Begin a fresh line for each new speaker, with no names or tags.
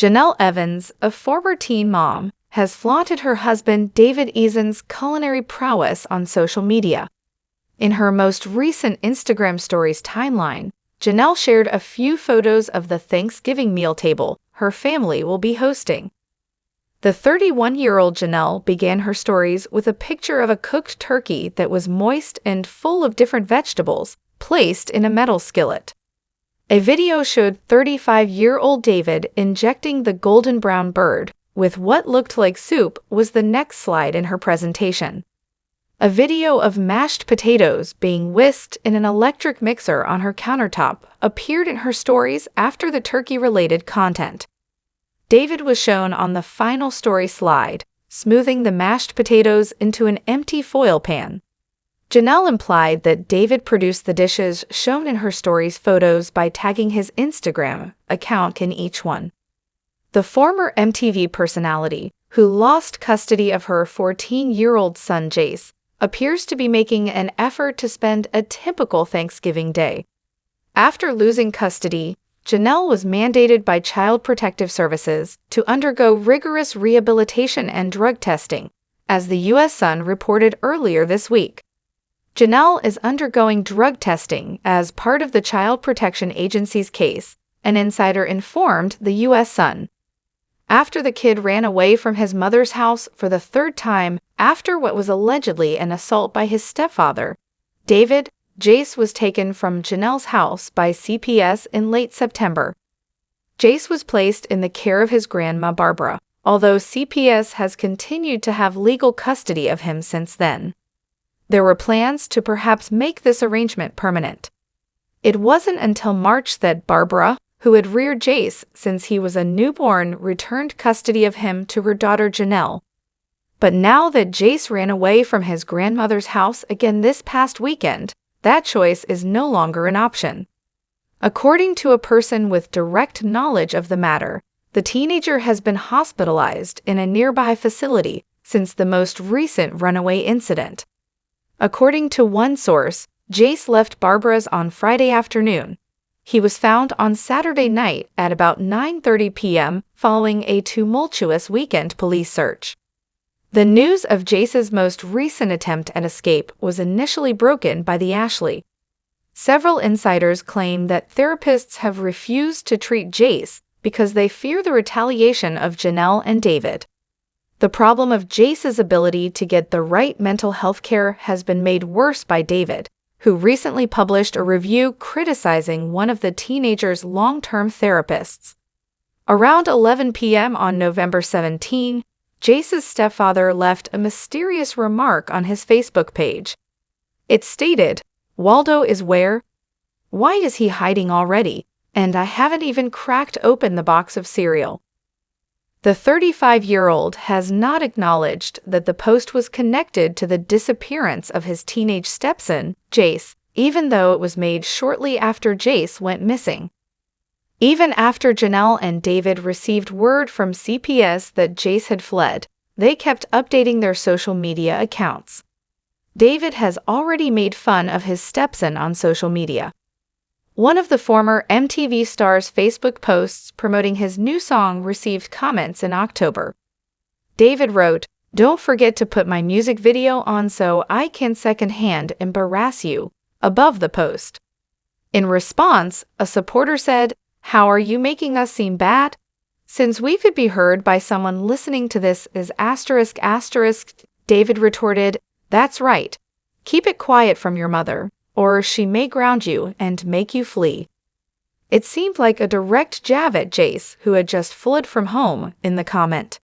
Jenelle Evans, a former teen mom, has flaunted her husband David Eason's culinary prowess on social media. In her most recent Instagram Stories timeline, Jenelle shared a few photos of the Thanksgiving meal table her family will be hosting. The 31-year-old Jenelle began her stories with a picture of a cooked turkey that was moist and full of different vegetables, placed in a metal skillet. A video showed 35-year-old David injecting the golden brown bird with what looked like soup was the next slide in her presentation. A video of mashed potatoes being whisked in an electric mixer on her countertop appeared in her stories after the turkey-related content. David was shown on the final story slide, smoothing the mashed potatoes into an empty foil pan. Jenelle implied that David produced the dishes shown in her story's photos by tagging his Instagram account in each one. The former MTV personality, who lost custody of her 14-year-old son Jace, appears to be making an effort to spend a typical Thanksgiving day. After losing custody, Jenelle was mandated by Child Protective Services to undergo rigorous rehabilitation and drug testing, as the U.S. Sun reported earlier this week. Jenelle is undergoing drug testing as part of the Child Protection Agency's case, an insider informed the U.S. Sun. After the kid ran away from his mother's house for the third time after what was allegedly an assault by his stepfather, David, Jace was taken from Jenelle's house by CPS in late September. Jace was placed in the care of his grandma Barbara, although CPS has continued to have legal custody of him since then. There were plans to perhaps make this arrangement permanent. It wasn't until March that Barbara, who had reared Jace since he was a newborn, returned custody of him to her daughter Jenelle. But now that Jace ran away from his grandmother's house again this past weekend, that choice is no longer an option. According to a person with direct knowledge of the matter, the teenager has been hospitalized in a nearby facility since the most recent runaway incident. According to one source, Jace left Barbara's on Friday afternoon. He was found on Saturday night at about 9:30 p.m. following a tumultuous weekend police search. The news of Jace's most recent attempt at escape was initially broken by the Ashley. Several insiders claim that therapists have refused to treat Jace because they fear the retaliation of Jenelle and David. The problem of Jace's ability to get the right mental health care has been made worse by David, who recently published a review criticizing one of the teenager's long-term therapists. Around 11 p.m. on November 17, Jace's stepfather left a mysterious remark on his Facebook page. It stated, "Waldo is where? Why is he hiding already? And I haven't even cracked open the box of cereal." The 35-year-old has not acknowledged that the post was connected to the disappearance of his teenage stepson, Jace, even though it was made shortly after Jace went missing. Even after Jenelle and David received word from CPS that Jace had fled, they kept updating their social media accounts. David has already made fun of his stepson on social media. One of the former MTV star's Facebook posts promoting his new song received comments in October. David wrote, "Don't forget to put my music video on so I can secondhand embarrass you," above the post. In response, a supporter said, "How are you making us seem bad? Since we could be heard by someone listening to this as ****, David retorted, "That's right. Keep it quiet from your mother, or she may ground you and make you flee." It seemed like a direct jab at Jace, who had just fled from home, in the comment.